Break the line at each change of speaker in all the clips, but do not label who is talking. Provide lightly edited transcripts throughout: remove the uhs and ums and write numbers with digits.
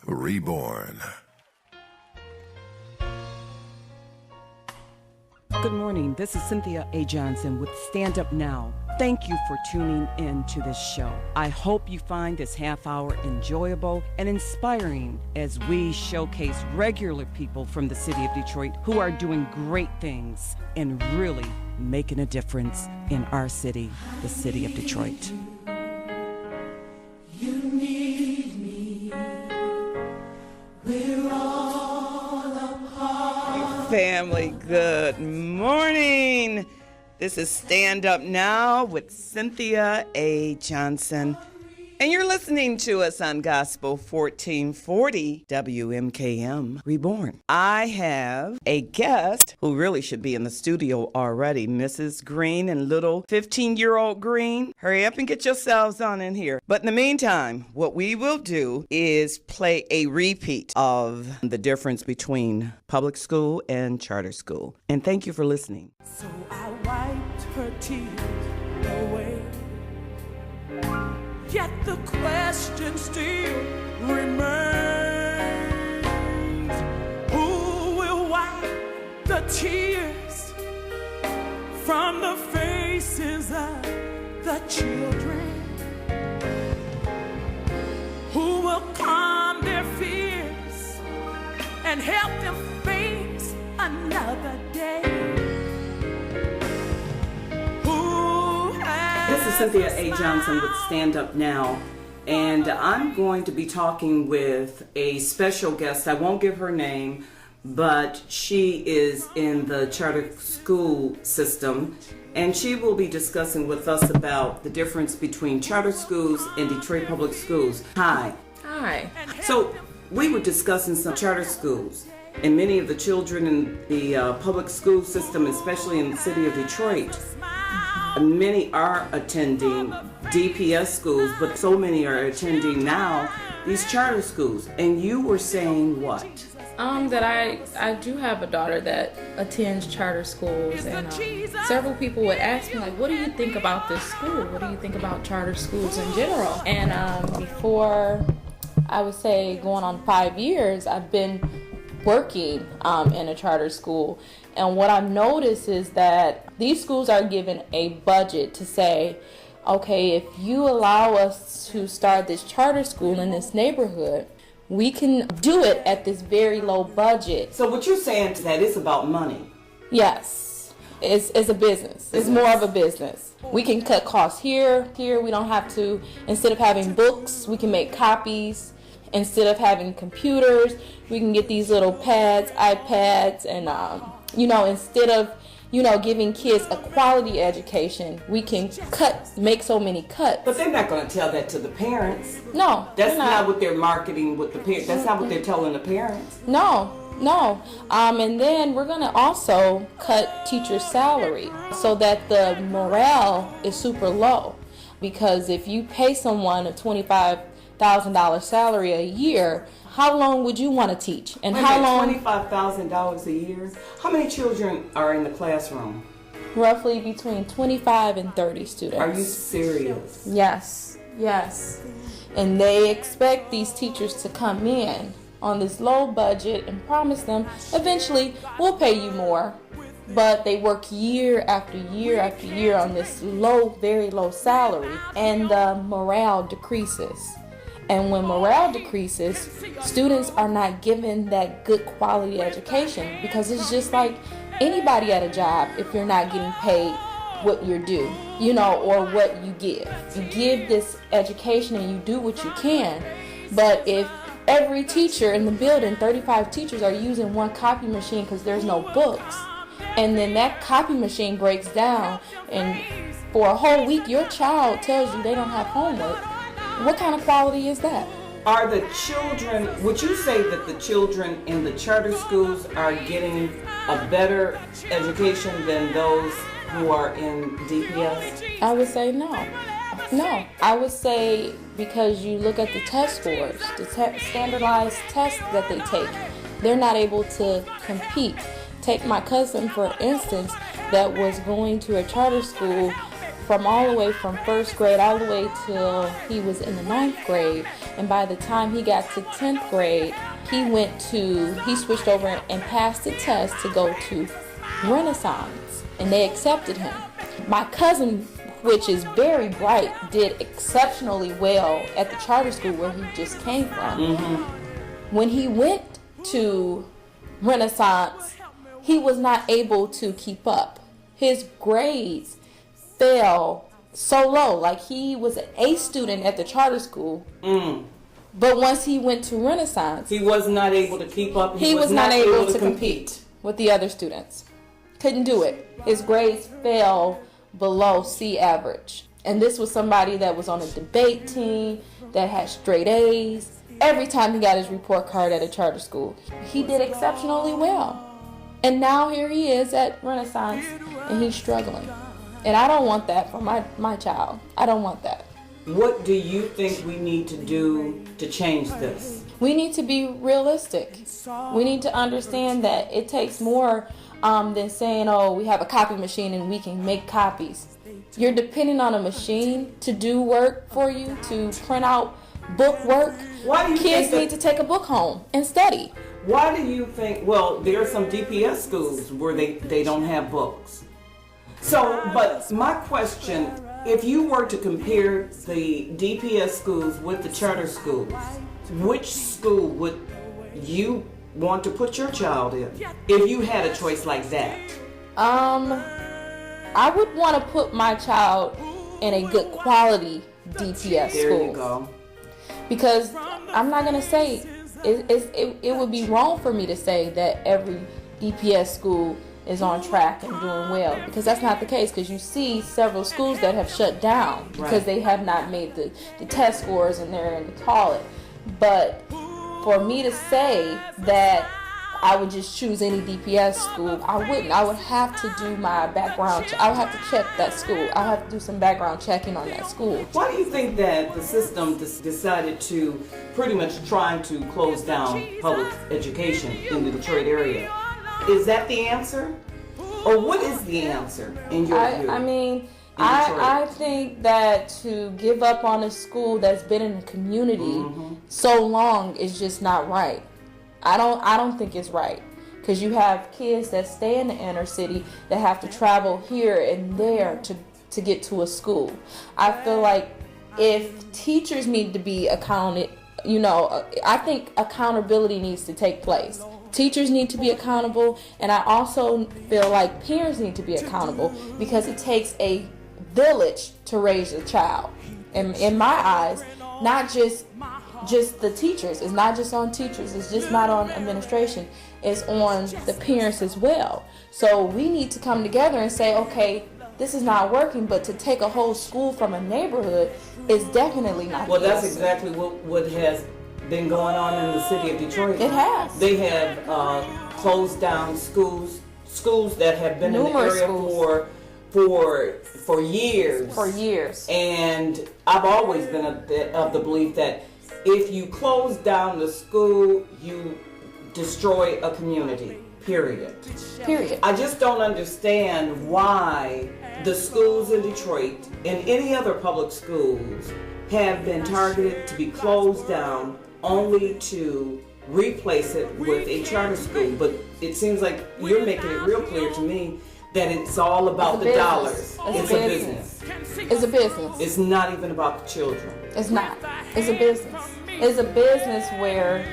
Reborn.
Good morning. This is Cynthia A. Johnson with Stand Up Now. Thank you for tuning in to this show. I hope you find this half hour enjoyable and inspiring as we showcase regular people from the city of Detroit who are doing great things and really making a difference in our city, the city of Detroit.
You need me. We're all a part.
Family, good morning. This is Stand Up Now with Cynthia A. Johnson. And you're listening to us on Gospel 1440 WMKM Reborn. I have a guest who really should be in the studio already, Mrs. Green and little 15-year-old Green. Hurry up and get yourselves on in here. But in the meantime, what we will do is play a repeat of the difference between public school and charter school. And thank you for listening.
So I wiped her tears away. Yet the question still remains. Who will wipe the tears from the faces of the children? Who will calm their fears and help them face another day?
This is Cynthia A. Johnson with Stand Up Now, and I'm going to be talking with a special guest. I won't give her name, but she is in the charter school system, and she will be discussing with us about the difference between charter schools and Detroit public schools. Hi.
Hi.
So we were discussing some charter schools, and many of the children in the public school system, especially in the city of Detroit, many are attending DPS schools, but so many are attending now these charter schools. And you were saying what?
That I do have a daughter that attends charter schools, and several people would ask me, like, what do you think about this school? What do you think about charter schools in general? And before, I would say, going on 5 years, I've been working in a charter school. And what I've noticed is that these schools are given a budget to say, okay, if you allow us to start this charter school in this neighborhood, we can do it at this very low budget.
So what you're saying is that it's about money.
Yes, it's a business. It's more of a business. We can cut costs here. We don't have to, instead of having books, we can make copies. Instead of having computers, we can get these little pads, iPads, and instead of, giving kids a quality education, we can make so many cuts.
But they're not going to tell that to the parents.
No,
that's not what they're marketing with the parents. That's not what they're telling the parents.
No. And then we're going to also cut teachers' salary so that the morale is super low. Because if you pay someone a $25,000 salary a year, how long would you want to teach? And how long?
$25,000 a year? How many children are in the classroom?
Roughly between 25 and 30 students.
Are you serious?
Yes. And they expect these teachers to come in on this low budget and promise them, eventually, we'll pay you more. But they work year after year after year on this low, very low salary, and the morale decreases. And when morale decreases, students are not given that good quality education, because it's just like anybody at a job. If you're not getting paid what you're due, or what you give. You give this education and you do what you can. But if every teacher in the building, 35 teachers, are using one copy machine because there's no books, and then that copy machine breaks down, and for a whole week your child tells you they don't have homework, what kind of quality is that?
Are the children, would you say that the children in the charter schools are getting a better education than those who are in DPS?
I would say no. I would say, because you look at the test scores, the standardized tests that they take, they're not able to compete. Take my cousin, for instance, that was going to a charter school from all the way from first grade all the way till he was in the 9th grade. And by the time he got to 10th grade, he switched over and passed the test to go to Renaissance, and they accepted him. My cousin, which is very bright, did exceptionally well at the charter school where he just came from. Mm-hmm. When he went to Renaissance, he was not able to keep up. His grades fell so low. Like, he was an A student at the charter school. But once he went to Renaissance,
he was not able to keep up.
He was not able to compete with the other students. Couldn't do it. His grades fell below C average. And this was somebody that was on a debate team, that had straight A's. Every time he got his report card at a charter school, he did exceptionally well. And now here he is at Renaissance, and he's struggling. And I don't want that for my child. I don't want that.
What do you think we need to do to change this?
We need to be realistic. We need to understand that it takes more than saying, oh, we have a copy machine and we can make copies. You're depending on a machine to do work for you, to print out book work.
Why do you
Kids
think
need to take a book home and study.
Why do you think, well, there are some DPS schools where they don't have books. So, but my question, if you were to compare the DPS schools with the charter schools, which school would you want to put your child in if you had a choice like that?
I would want to put my child in a good quality DPS school.
There you go.
Because I'm not going to say, it would be wrong for me to say that every DPS school is on track and doing well, because that's not the case. Because you see several schools that have shut down because they have not made the test scores and they're in the toilet. But for me to say that I would just choose any DPS school, I wouldn't. I would have to do my background. I would have to check that school. I would have to do some background checking on that school.
Why do you think that the system decided to pretty much try to close down public education in the Detroit area? Is that the answer? Or what is the answer in your view?
I mean, I think that to give up on a school that's been in the community so long is just not right. I don't think it's right, because you have kids that stay in the inner city that have to travel here and there to get to a school. I feel like if teachers need to be accounted, I think accountability needs to take place. Teachers need to be accountable, and I also feel like parents need to be accountable, because it takes a village to raise a child. And in my eyes, not just the teachers. It's not just on teachers. It's just not on administration. It's on the parents as well. So we need to come together and say, okay, this is not working, but to take a whole school from a neighborhood is definitely not.
Well, that's exactly what has been going on in the city of Detroit.
It has.
They have closed down schools that have been
Numerous
in the area for years.
For years.
And I've always been of the belief that if you close down the school, you destroy a community. Period.
I
just don't understand why the schools in Detroit and any other public schools have been targeted to be closed down only to replace it with a charter school. But it seems like you're making it real clear to me that it's all about the dollars. It's a business.
It's a business.
It's not even about the children.
It's not. It's a business. It's a business where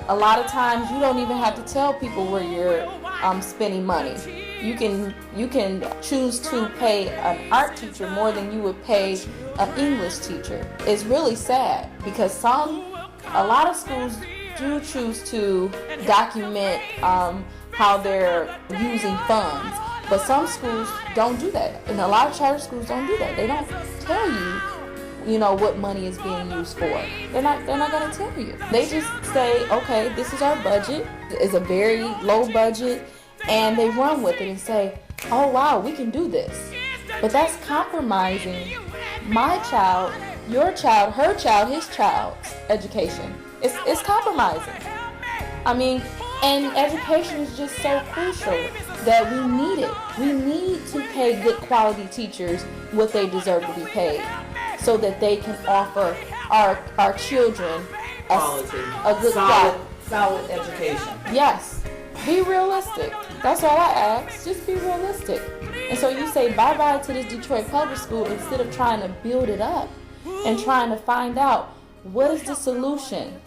a lot of times you don't even have to tell people where you're spending money. You can choose to pay an art teacher more than you would pay an English teacher. It's really sad, because a lot of schools do choose to document how they're using funds, but some schools don't do that, and a lot of charter schools don't do that. They don't tell you what money is being used for. They're not going to tell you. They just say, okay, this is our budget. It's a very low budget, and they run with it and say, oh wow, we can do this. But that's compromising my child, your child, her child, his child's education. It's compromising. I mean, and education is just so crucial that we need it. We need to pay good quality teachers what they deserve to be paid so that they can offer our children a good quality.
Solid education.
Yes. Be realistic. That's all I ask. Just be realistic. And so you say bye-bye to this Detroit public school instead of trying to build it up and trying to find out what is the solution.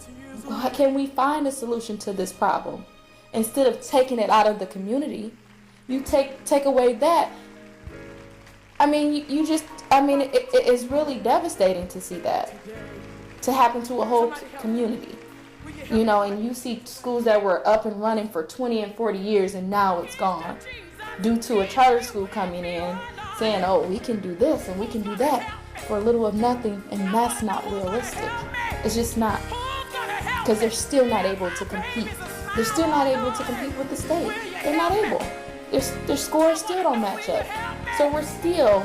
How can we find a solution to this problem? Instead of taking it out of the community, you take away that. I mean, it is really devastating to see that to happen to a whole community. You know, and you see schools that were up and running for 20 and 40 years and now it's gone due to a charter school coming in saying, oh, we can do this and we can do that for a little of nothing, and that's not realistic. It's just not, because they're still not able to compete. They're still not able to compete with the state. They're not able. Their scores still don't match up. So we're still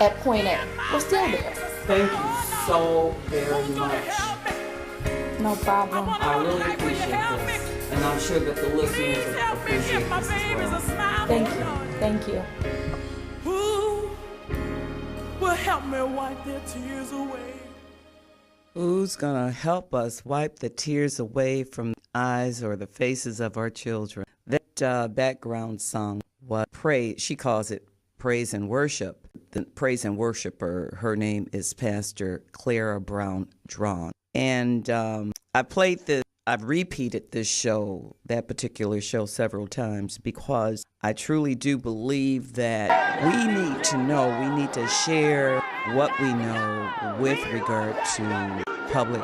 at point A. We're still there.
Thank you so very much.
No problem.
I really appreciate this, and I'm sure that the listeners appreciate this as well.
Thank you. Thank you.
Who will help me wipe their tears away?
Who's gonna help us wipe the tears away from the eyes or the faces of our children? That background song was praise. She calls it praise and worship. The praise and worshiper, her name is Pastor Clara Brown Drawn. And I've repeated this show, that particular show, several times because I truly do believe that we need to know, we need to share what we know with regard to public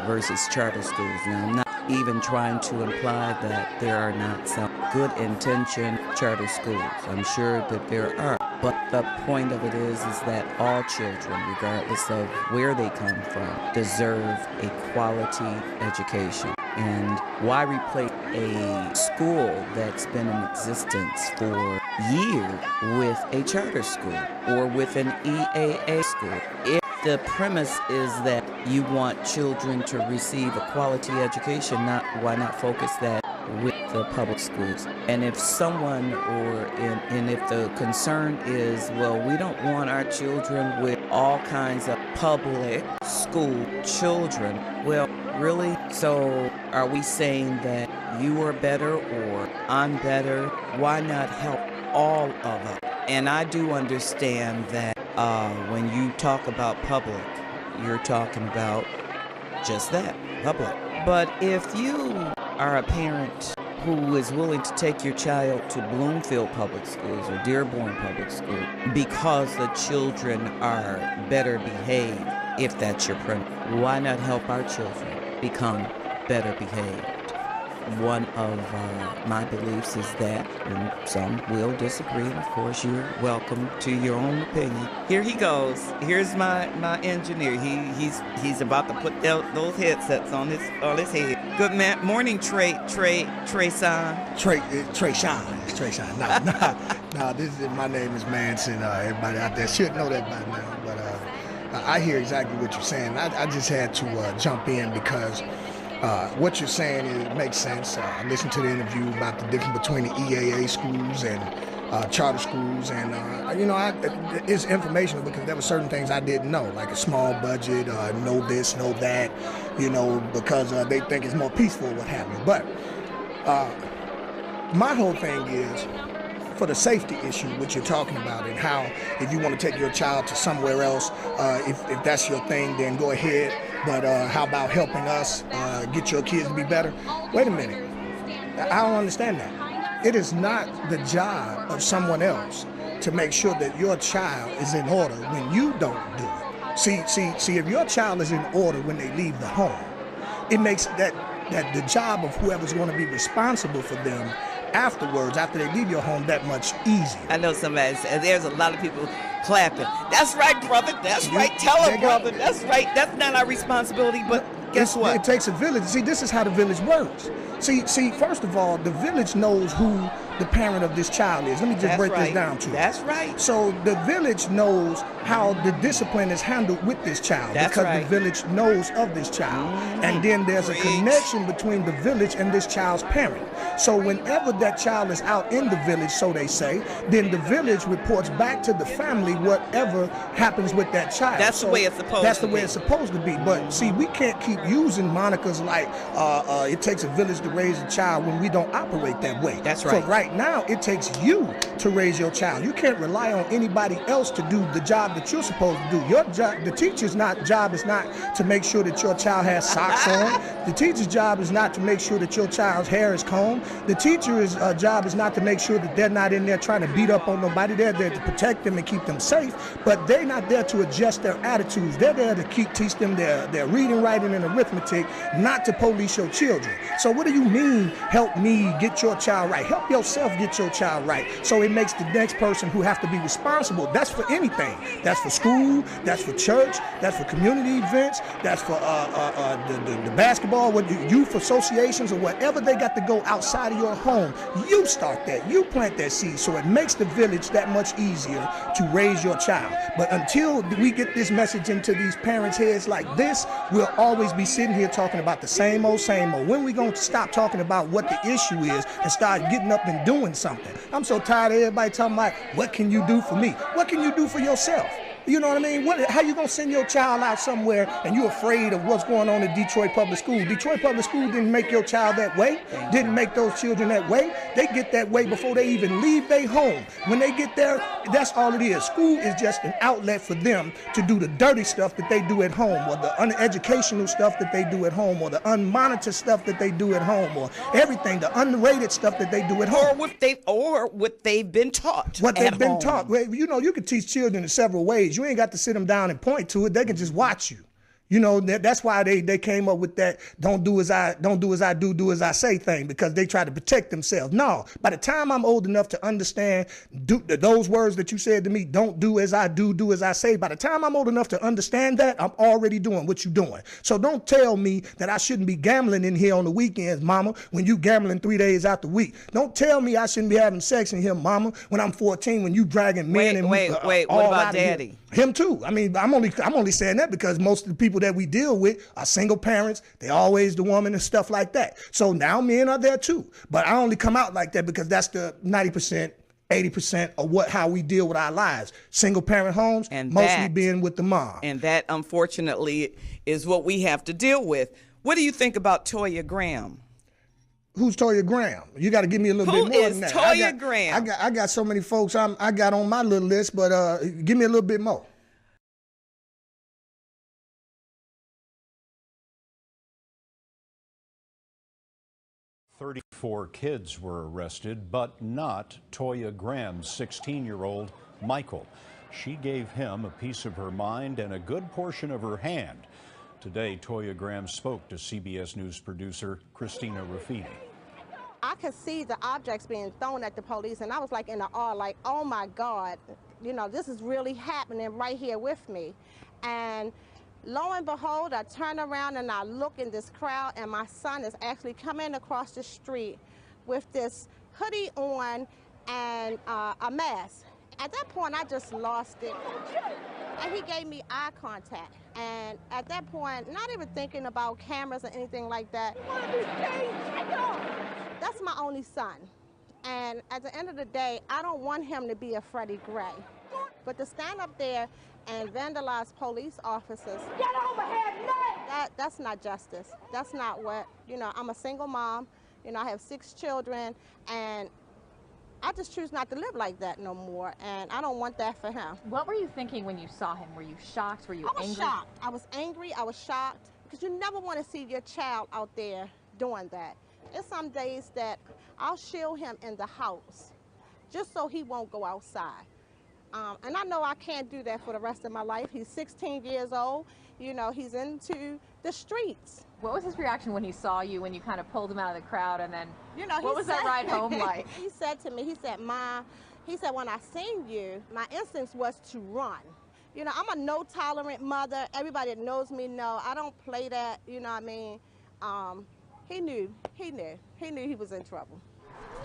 versus charter schools. Now, I'm not even trying to imply that there are not some good intentioned charter schools. I'm sure that there are. But the point of it is that all children, regardless of where they come from, deserve a quality education. And why replace a school that's been in existence for years with a charter school or with an EAA school? If the premise is that you want children to receive a quality education, why not focus that with the public schools? And if someone and if the concern is, well, we don't want our children with all kinds of public school children, well, really? So are we saying that you are better or I'm better? Why not help all of us? And I do understand that when you talk about public, you're talking about just that, public. But if you are a parent who is willing to take your child to Bloomfield Public Schools or Dearborn Public School because the children are better behaved, if that's your premise, why not help our children become better behaved? One of my beliefs is that, and some will disagree, and of course you're welcome to your own opinion. Here he goes. Here's my engineer. He's about to put those headsets on his head. Good morning, Trey Son.
Trey Shine. It's Trey Shine. No, my name is Manson. Everybody out there should know that by now. But I hear exactly what you're saying. I just had to jump in because what you're saying makes sense. I listened to the interview about the difference between the EAA schools and charter schools, and it's informational because there were certain things I didn't know, like a small budget, know this, know that, because they think it's more peaceful what have you. But my whole thing is for the safety issue, which you're talking about, and how if you want to take your child to somewhere else, if that's your thing, then go ahead. But how about helping us get your kids to be better? Wait a minute. I don't understand that. It is not the job of someone else to make sure that your child is in order when you don't do it. See, if your child is in order when they leave the home, it makes that the job of whoever's going to be responsible for them afterwards, after they leave your home, that much easier.
I know somebody said, there's a lot of people clapping. That's right, brother. That's right. Tell him, brother. That's right. That's not our responsibility. But Guess what?
It takes a village. See, this is how the village works. See, first of all, the village knows who the parent of this child is. Let me just break this down to you.
That's right.
So the village knows how the discipline is handled with this child because the village knows of this child. And then there's a connection between the village and this child's parent. So whenever that child is out in the village, so they say, then the village reports back to the family whatever happens with that child.
That's the way it's supposed to be.
That's the way it's supposed to be. But see, we can't keep using monikers like it takes a village to raise a child when we don't operate that way.
That's right.
So right now, it takes you to raise your child. You can't rely on anybody else to do the job that you're supposed to do. Your job, the teacher's job is not to make sure that your child has socks on. The teacher's job is not to make sure that your child's hair is combed. The teacher's job is not to make sure that they're not in there trying to beat up on nobody. They're there to protect them and keep them safe, but they're not there to adjust their attitudes. They're there to teach them their reading, writing, and arithmetic, not to police your children. So what do you mean, help me get your child right? Help yourself get your child right. So it makes the next person who have to be responsible. That's for anything. That's for school, that's for church, that's for community events, that's for the basketball, youth associations, or whatever they got to go outside of your home. You start that. You plant that seed. So it makes the village that much easier to raise your child. But until we get this message into these parents' heads like this, we'll always be sitting here talking about the same old, same old. When we going to stop talking about what the issue is and start getting up and doing something? I'm so tired of everybody talking about, what can you do for me? What can you do for yourself? You know what I mean? How you gonna send your child out somewhere and you're afraid of what's going on in Detroit Public School? Detroit Public School didn't make your child that way, didn't make those children that way. They get that way before they even leave their home. When they get there, that's all it is. School is just an outlet for them to do the dirty stuff that they do at home, or the uneducational stuff that they do at home, or the unmonitored stuff that they do at home, or everything, the unrated stuff that they do at home.
Or what they've been taught.
What they've been taught. Well, you know, you can teach children in several ways. You ain't got to sit them down and point to it. They can just watch you. You know, that's why they came up with that don't do as I do as I say thing, because they try to protect themselves. No, by the time I'm old enough to understand those words that you said to me, don't do as I do as I say, by the time I'm old enough to understand that, I'm already doing what you're doing. So don't tell me that I shouldn't be gambling in here on the weekends, mama, when you gambling 3 days out the week. Don't tell me I shouldn't be having sex in here, mama, when I'm 14, when you dragging men and
wait, what about daddy?
Him too. I mean, I'm only saying that because most of the people that we deal with are single parents. They always the woman and stuff like that. So now men are there too. But I only come out like that because that's the 90%, 80% of how we deal with our lives. Single parent homes, and mostly being with the mom.
And that, unfortunately, is what we have to deal with. What do you think about Toya Graham?
Who's Toya Graham? You got to give me a little bit more than that.
Who is Toya Graham?
I got so many folks I got on my little list, but give me a little bit more.
Four kids were arrested, but not Toya Graham's 16-year-old Michael. She gave him a piece of her mind and a good portion of her hand. Today, Toya Graham spoke to CBS News producer Christina Ruffini.
I could see the objects being thrown at the police, and I was like in awe, like, oh my God, you know, this is really happening right here with me. And lo and behold, I turn around and I look in this crowd, and my son is actually coming across the street with this hoodie on and a mask. At that point, I just lost it. And he gave me eye contact. And at that point, not even thinking about cameras or anything like that. That's my only son. And at the end of the day, I don't want him to be a Freddie Gray. But to stand up there and vandalize police officers, get over here, that's not justice. That's not what, you know, I'm a single mom, you know, I have 6 children, and I just choose not to live like that no more, and I don't want that for him.
What were you thinking when you saw him? Were you shocked? Were you angry?
I was shocked. I was angry. I was shocked, because you never want to see your child out there doing that. There's some days that I'll shield him in the house just so he won't go outside. And I know I can't do that for the rest of my life. He's 16 years old. You know, he's into the streets.
What was his reaction when he saw you, when you kind of pulled him out of the crowd, and then,
you know,
what was that ride home like?
He said to me, he said, Ma, he said, when I seen you, my instinct was to run. You know, I'm a no-tolerant mother. Everybody that knows me know I don't play that, you know what I mean? He knew he was in trouble.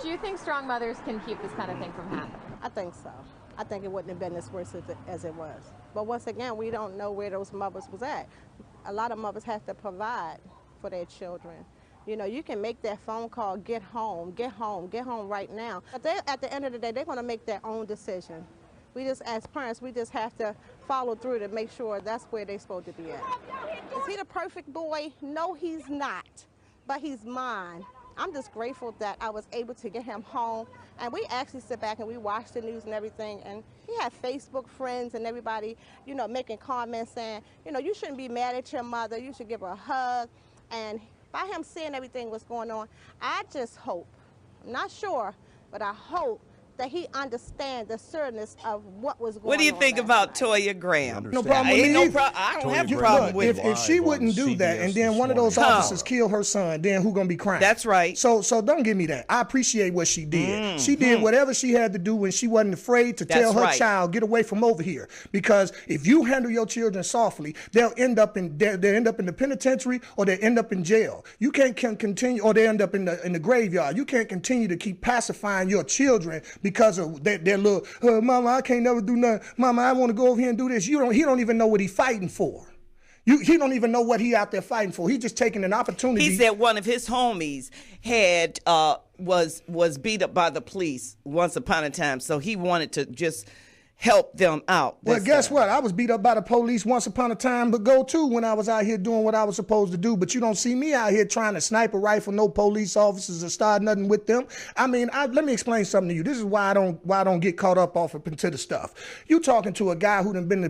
Do you think strong mothers can keep this kind of thing from happening?
I think so. I think it wouldn't have been as worse as it was. But once again, we don't know where those mothers was at. A lot of mothers have to provide for their children. You know, you can make that phone call, get home right now. But at the end of the day, they're going to make their own decision. We just, as parents, we just have to follow through to make sure that's where they're supposed to be at. Is he the perfect boy? No, he's not, but he's mine. I'm just grateful that I was able to get him home, and we actually sit back and we watch the news and everything, and he had Facebook friends and everybody, you know, making comments saying, you know, you shouldn't be mad at your mother, you should give her a hug. And by him seeing everything was going on, I just hope, I'm not sure, but I hope that he understands the seriousness of what was going on.
What do you think about
night.
Toya Graham?
No problem with me either.
I don't have a
Toya
problem
Graham
with
Look,
it.
if she wouldn't do that, and then one of those officers kill her son, then who gonna be crying?
That's right.
So don't give me that. I appreciate what she did. She did whatever she had to do when she wasn't afraid to tell her child, get away from over here. Because if you handle your children softly, they'll end up in the penitentiary, or they'll end up in jail. You can't continue, or they end up in the graveyard. You can't continue to keep pacifying your children because of their little, mama, I can't never do nothing. Mama, I want to go over here and do this. He don't even know what he's fighting for. He don't even know what he out there fighting for. He's just taking an opportunity.
He said one of his homies had was beat up by the police once upon a time, so he wanted to just help them out.
Well, guess what? I was beat up by the police once upon a time ago too, when I was out here doing what I was supposed to do. But you don't see me out here trying to snipe a rifle, no police officers, or start nothing with them. I mean, let me explain something to you. This is why I don't get caught up off into the stuff. You talking to a guy who done been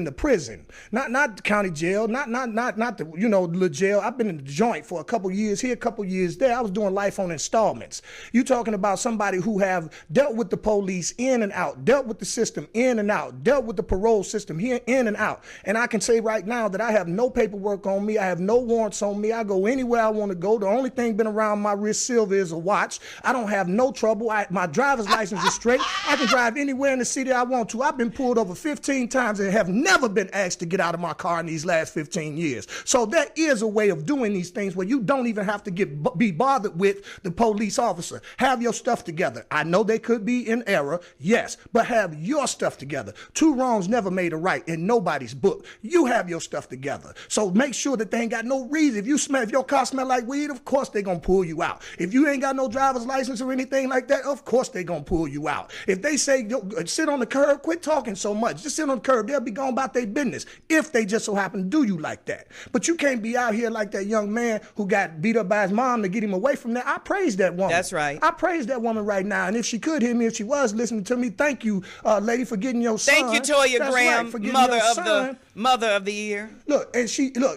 to prison, not the county jail, not the the jail. I've been in the joint for a couple years here, a couple years there. I was doing life on installments. You talking about somebody who have dealt with the police in and out, dealt with the system in and out, dealt with the parole system here in and out. And I can say right now that I have no paperwork on me. I have no warrants on me. I go anywhere I want to go. The only thing been around my wrist silver is a watch. I don't have no trouble. My driver's license is straight. I can drive anywhere in the city I want to. I've been pulled over 15 times and have never been asked to get out of my car in these last 15 years. So there is a way of doing these things where you don't even have to be bothered with the police officer. Have your stuff together. I know they could be in error, yes, but have your stuff together. Two wrongs never made a right in nobody's book. You have your stuff together. So make sure that they ain't got no reason. If your car smell like weed, of course they gonna pull you out. If you ain't got no driver's license or anything like that, of course they gonna pull you out. If they say sit on the curb, quit talking so much. Just sit on the curb. They'll be going about their business if they just so happen to do you like that. But you can't be out here like that young man who got beat up by his mom to get him away from that. I praise that woman.
That's right.
I praise that woman right now. And if she could hear me, if she was listening to me, thank you, lady, for getting your son.
Thank you, Toya
That's
Graham,
right, for getting
mother
your
of
son.
Mother of the year.
Look,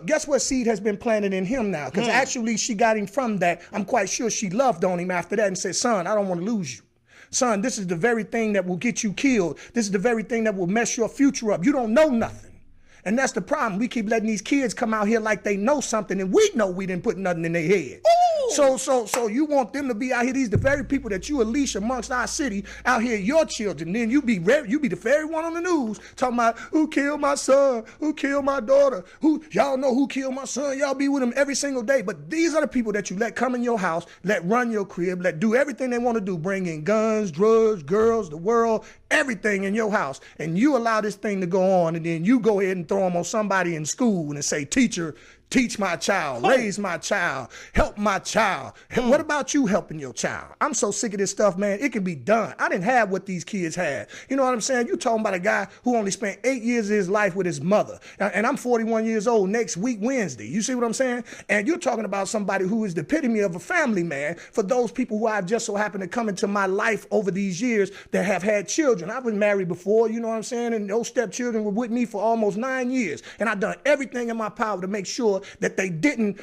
guess what seed has been planted in him now? Because actually she got him from that. I'm quite sure she loved on him after that and said, son, I don't want to lose you. Son, this is the very thing that will get you killed. This is the very thing that will mess your future up. You don't know nothing. And that's the problem. We keep letting these kids come out here like they know something, and we know we didn't put nothing in their head. So you want them to be out here? These the very people that you unleash amongst our city out here, your children. Then you be the very one on the news talking about who killed my son, who killed my daughter, y'all know who killed my son. Y'all be with them every single day. But these are the people that you let come in your house, let run your crib, let do everything they want to do, bring in guns, drugs, girls, the world, everything in your house, and you allow this thing to go on, and then you go ahead and throw them on somebody in school and say, teacher, teach my child, raise my child, help my child. What about you helping your child? I'm so sick of this stuff, man. It can be done. I didn't have what these kids had. You know what I'm saying? You talking about a guy who only spent 8 years of his life with his mother. And I'm 41 years old next week, Wednesday. You see what I'm saying? And you're talking about somebody who is the epitome of a family man for those people who I've just so happened to come into my life over these years that have had children. I've been married before, you know what I'm saying? And those stepchildren were with me for almost 9 years. And I've done everything in my power to make sure sure that they didn't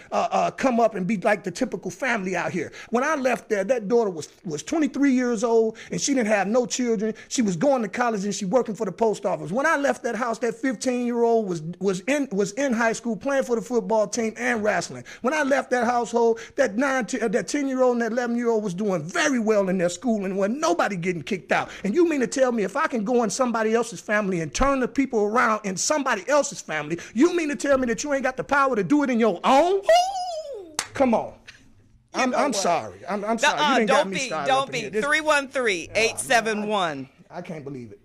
come up and be like the typical family out here. When I left there, that daughter was 23 years old, and she didn't have no children. She was going to college, and she working for the post office. When I left that house, that 15-year-old was in high school playing for the football team and wrestling. When I left that household, that 10-year-old and that 11-year-old was doing very well in their school, and when nobody getting kicked out. And you mean to tell me if I can go in somebody else's family and turn the people around in somebody else's family, you mean to tell me that you ain't got the power to do it in your own? Come on. I'm sorry. I'm sorry. You didn't got me started.
Don't be. 313-871.
I can't believe it.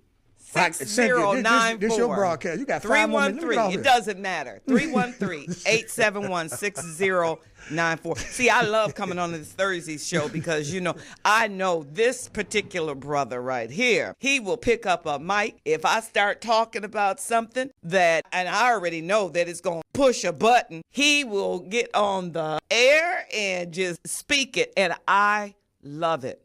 6094.
This your broadcast. You got 5 more minutes.
313. It doesn't matter. 313-871-6094. See, I love coming on this Thursday show because, I know this particular brother right here. He will pick up a mic if I start talking about something and I already know that it's going to push a button. He will get on the air and just speak it. And I love it.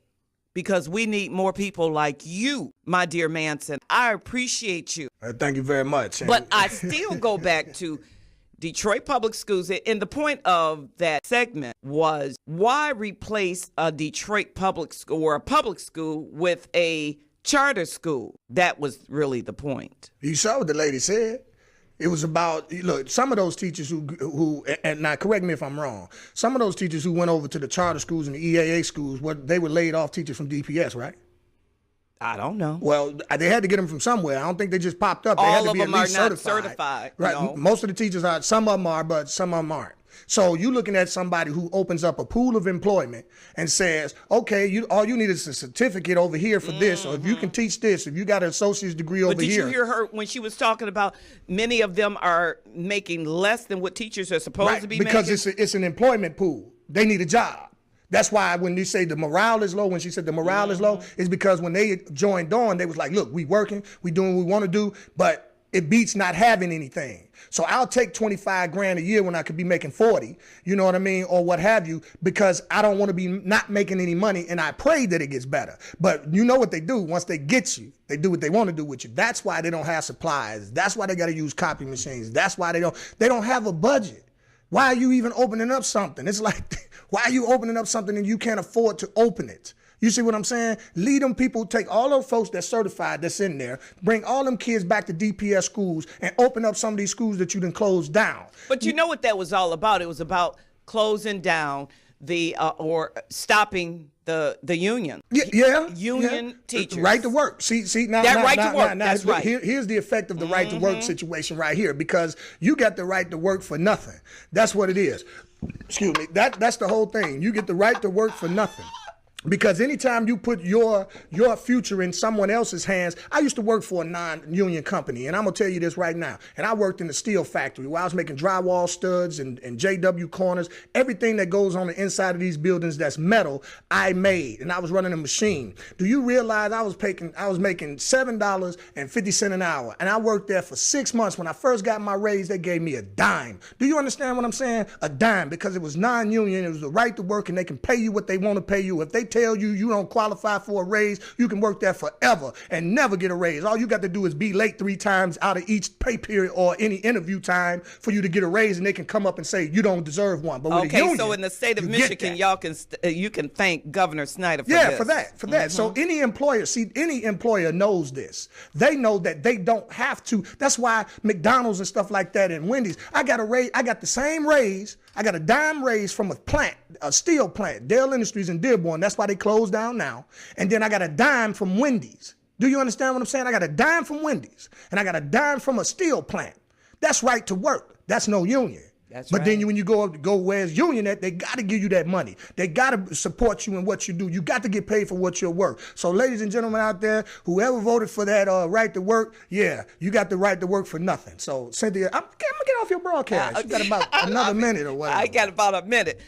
Because we need more people like you, my dear Manson. I appreciate you.
Thank you very much.
But I still go back to Detroit Public Schools. And the point of that segment was, why replace a Detroit public school or a public school with a charter school? That was really the point.
You saw what the lady said. It was about, look, some of those teachers who, and now correct me if I'm wrong, some of those teachers who went over to the charter schools and the EAA schools, they were laid off teachers from DPS, right?
I don't know.
Well, they had to get them from somewhere. I don't think they just popped up. They
All
had to
of
be
them
at least
are not certified.
Right.
No.
Most of the teachers are, some of them are, but some of them aren't. So you're looking at somebody who opens up a pool of employment and says, okay, all you need is a certificate over here for this, or if you can teach this, if you got an associate's degree over here.
But did you hear her when she was talking about many of them are making less than what teachers are supposed to be making?
Because it's an employment pool. They need a job. That's why when you say the morale is low, when she said the morale is low, is because when they joined on, they was like, look, we working, we doing what we want to do, but it beats not having anything. So I'll take 25 grand a year when I could be making 40, you know what I mean, or what have you, because I don't want to be not making any money, and I pray that it gets better. But you know what they do once they get you, they do what they want to do with you. That's why they don't have supplies. That's why they got to use copy machines. That's why they don't have a budget. Why are you even opening up something? It's like, why are you opening up something and you can't afford to open it? You see what I'm saying? Lead them people, take all those folks that's certified that's in there, bring all them kids back to DPS schools and open up some of these schools that you done closed down.
But you know what that was all about? It was about closing down or stopping the union. Union teachers.
Right to work. See now.
Right to work. That's right.
Here's the effect of the right to work situation right here, because you got the right to work for nothing. That's what it is. Excuse me. That's the whole thing. You get the right to work for nothing. Because anytime you put your future in someone else's hands, I used to work for a non-union company, and I'm gonna tell you this right now. And I worked in the steel factory where I was making drywall studs and JW corners, everything that goes on the inside of these buildings that's metal, I made, and I was running a machine. Do you realize I was making $7.50 an hour, and I worked there for 6 months. When I first got my raise, they gave me a dime. Do you understand what I'm saying? A dime, because it was non-union, it was the right to work, and they can pay you what they want to pay you. If they tell you don't qualify for a raise, you can work there forever and never get a raise. All you got to do is be late 3 times out of each pay period or any interview time for you to get a raise, and they can come up and say you don't deserve one. But with a union,
so in the state of Michigan, you can thank Governor Snyder for
this. For that. So any employer knows this. They know that they don't have to. That's why McDonald's and stuff like that and Wendy's, I got the same raise. I got a dime raise from a steel plant, Dell Industries in Dearborn. That's why they closed down now. And then I got a dime from Wendy's. Do you understand what I'm saying? I got a dime from Wendy's, and I got a dime from a steel plant. That's right to work. That's no union. But then when you go where's union at, they got to give you that money. They got to support you in what you do. You got to get paid for what you work. So ladies and gentlemen out there, whoever voted for that right to work, you got the right to work for nothing. So Cynthia, I'm going to get off your broadcast. You got about another minute or whatever.
I got about a minute.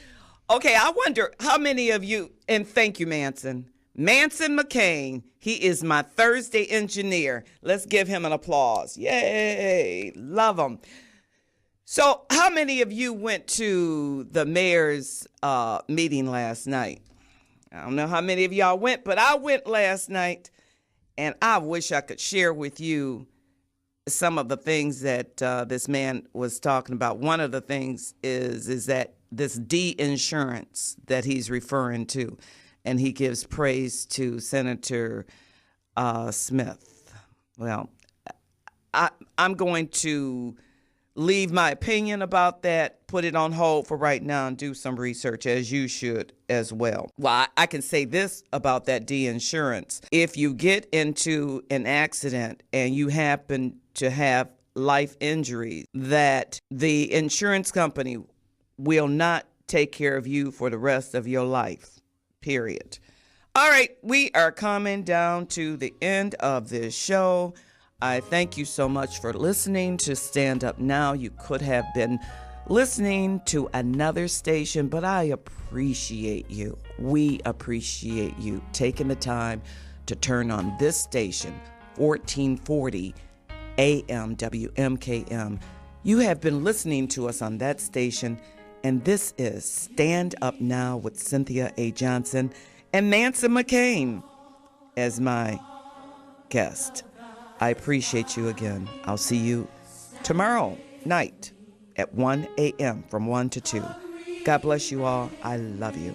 Okay, I wonder how many of you, and thank you, Manson McCain, he is my Thursday engineer. Let's give him an applause. Yay, love him. So how many of you went to the mayor's meeting last night? I don't know how many of y'all went, but I went last night, and I wish I could share with you some of the things that this man was talking about. One of the things is that this de-insurance that he's referring to, and he gives praise to Senator Smith. Well, I'm going to leave my opinion about that, put it on hold for right now, and do some research, as you should as well. Well, I can say this about that de-insurance. If you get into an accident and you happen to have life injuries, that the insurance company will not take care of you for the rest of your life, period. All right, we are coming down to the end of this show. I thank you so much for listening to Stand Up Now. You could have been listening to another station, but I appreciate you. We appreciate you taking the time to turn on this station, 1440 AM WMKM. You have been listening to us on that station, and this is Stand Up Now with Cynthia A. Johnson and Nancy McCain as my guest. I appreciate you again. I'll see you tomorrow night at 1 a.m. from 1 to 2. God bless you all. I love you.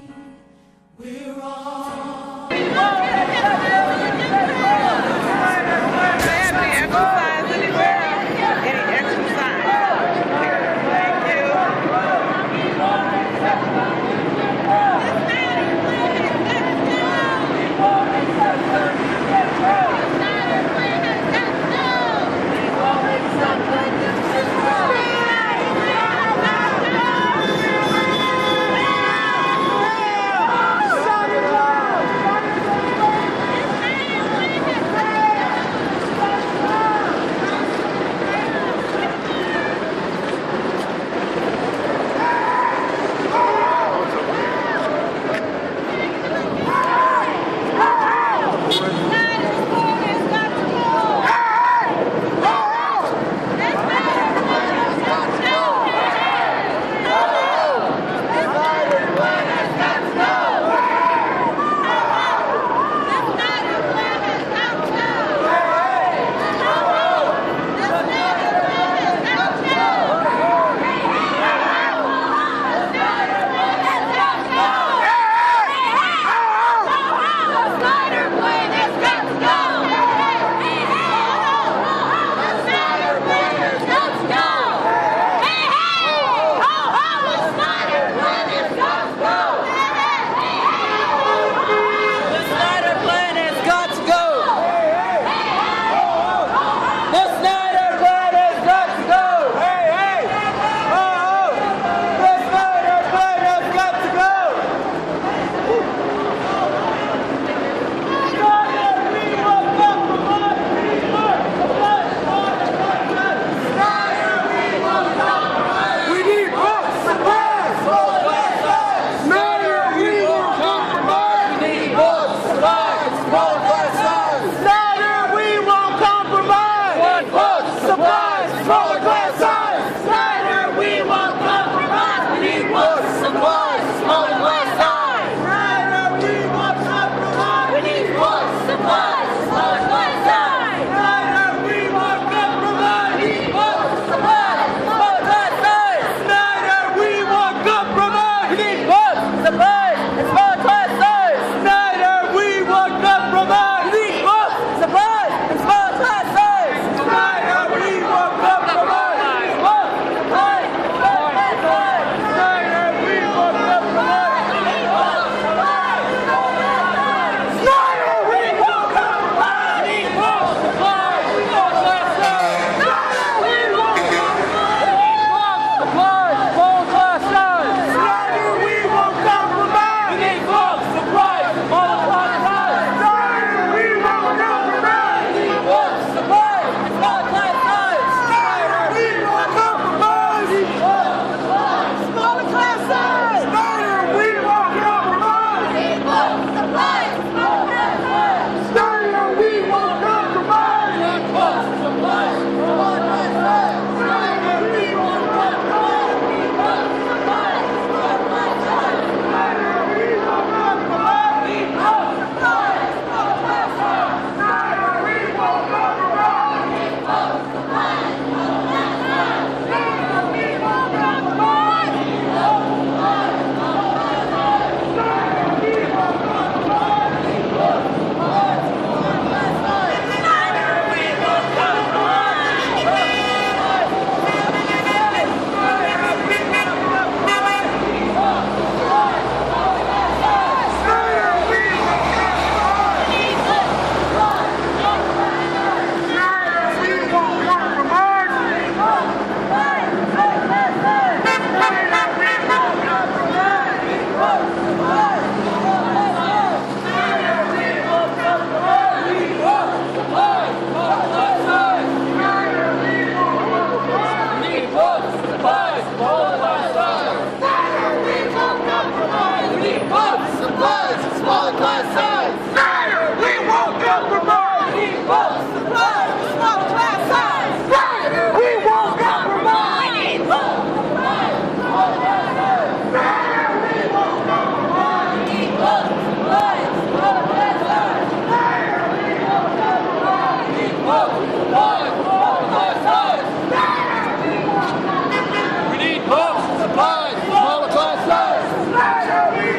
smaller class size. Snyder, we won't compromise. We need books, supplies, smaller class size. Snyder, we won't compromise. We need books, supplies, smaller class size. Snyder, we won't compromise. We need books, supplies, smaller class size. Snyder, we won't compromise. We need books, supplies, smaller class size. Snyder, we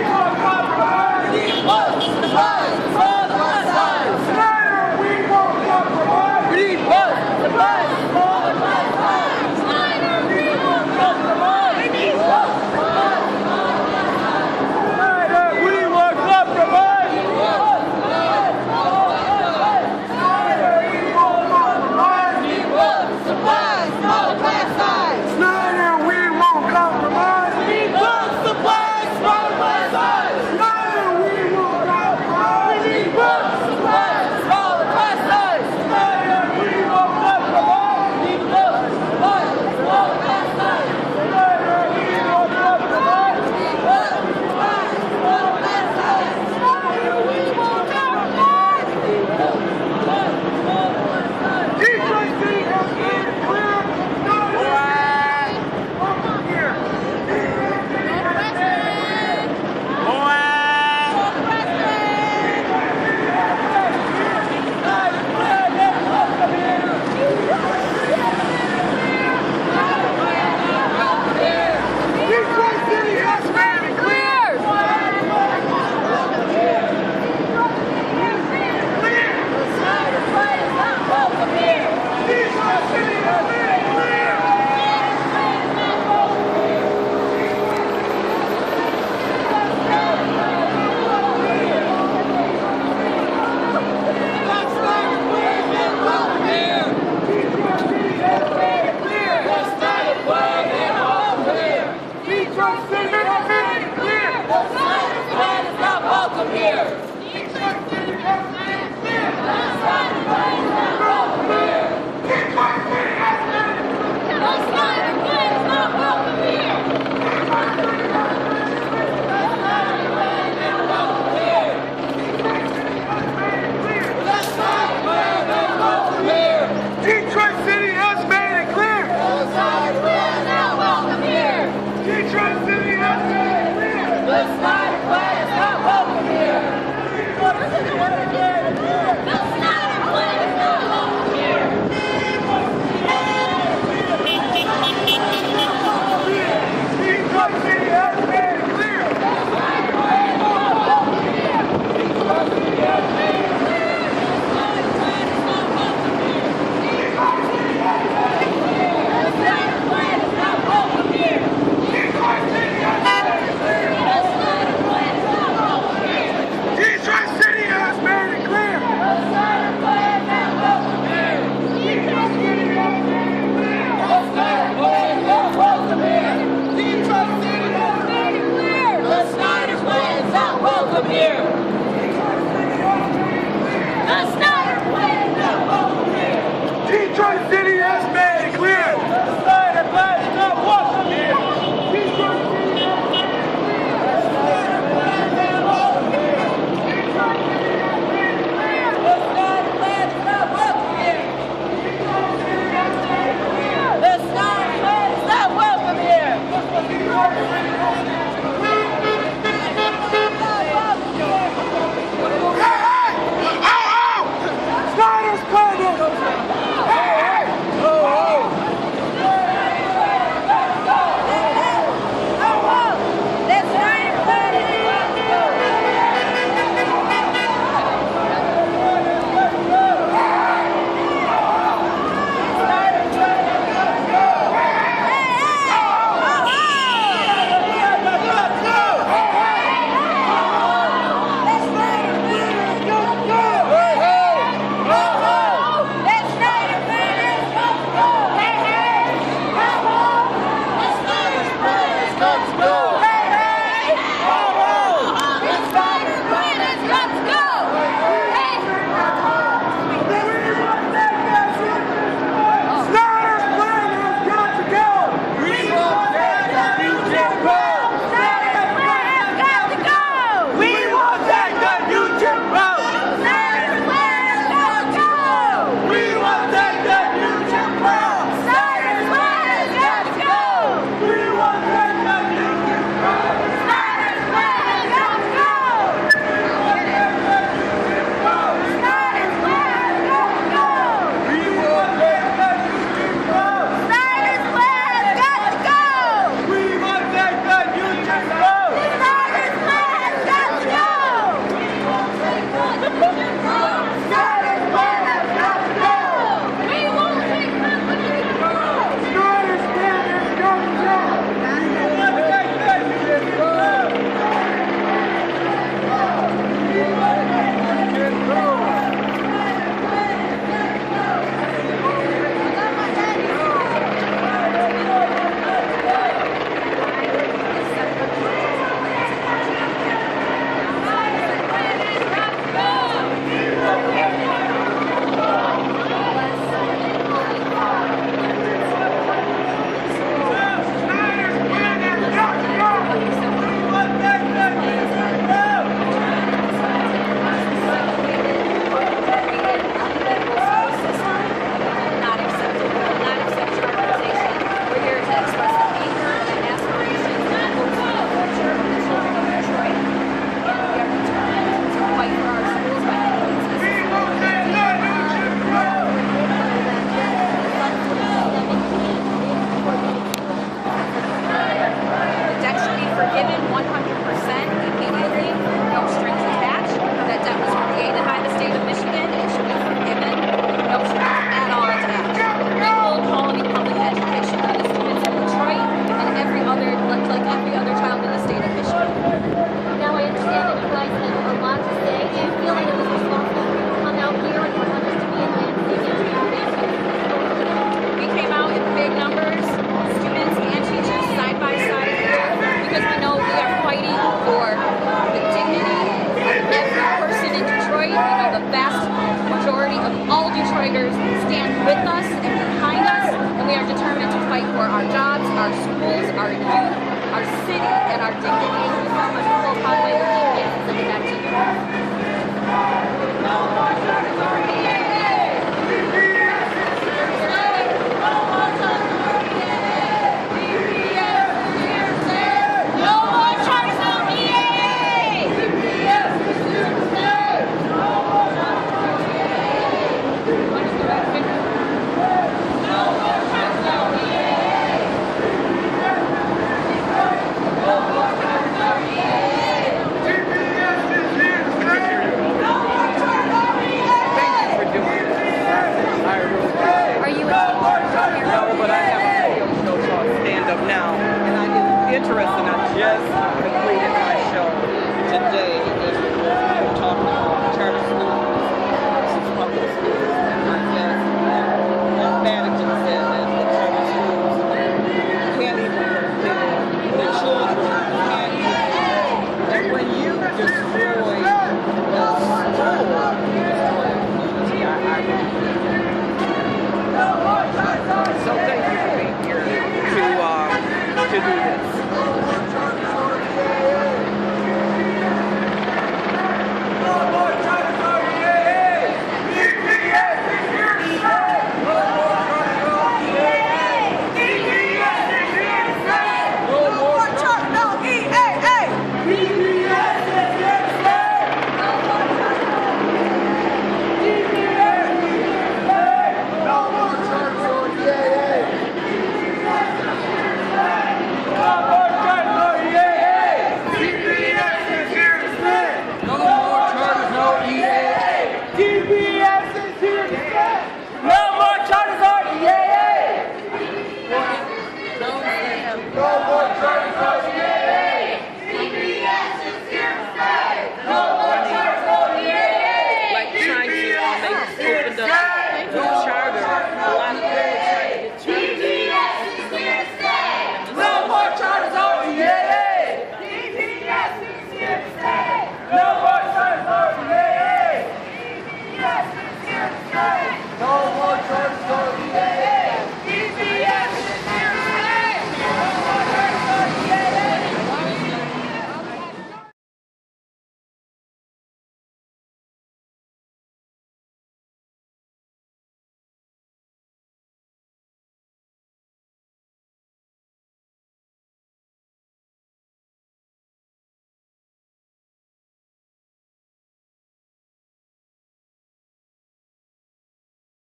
won't compromise. We need books, supplies, smaller class size. Snyder, we won't compromise. We need books, supplies, smaller class size. Snyder, we won't compromise. We need books, supplies, smaller class size. Snyder, we won't compromise. We need books, supplies, smaller class size. Snyder, we won't compromise. We need books, supplies, smaller class size. Snyder, we won't compromise. We need books, supplies, smaller class size. Snyder, we won't compromise. We need books, supplies, smaller class size. Snyder, we won't compromise. We need books, supplies, smaller class size. Snyder, we won't compromise. We need books, supplies, smaller class size. Snyder, we won't compromise. We need books, supplies, smaller class size. Snyder, we won't compromise. We need books, supplies, smaller class size. Detroit City has made it clear. Welcome here. Detroit City has made it clear. Detroit City has made it clear. Detroit City has made it clear. The Snyder plan is not welcome here. Detroit City has made it clear. The Snyder plan is not welcome here. Detroit City has made it clear. The Snyder plan is not welcome here. Detroit City has made it clear. The Snyder plan is not welcome here. Detroit City has made it clear. The Snyder plan is not welcome here. Detroit City has made it clear. The Snyder plan is not welcome here. Detroit City has made it clear. The Snyder plan is not welcome here. Detroit City has made it clear. The Snyder plan is not welcome here. Detroit City has made it clear. The Snyder plan is not welcome here. Detroit City has made it clear. The Snyder plan is not welcome here. Detroit City has made it clear. The Snyder plan is not welcome here. Detroit City has made it clear. The Snyder plan is not welcome here. Detroit City has made
Detroiters stand with us and behind us, and we are determined to fight for our jobs, our schools, our youth, our city, and our dignity. I'm Nicole Conway with EPA. Sending that to you.
Now, and I get interesting. I just completed my show today. We're talking about charter schools versus public schools, and my guest emphatically said that the charter schools can't even fulfill the children can't even. And when you destroy the school, you destroy a community. I so thank you for being here to do this.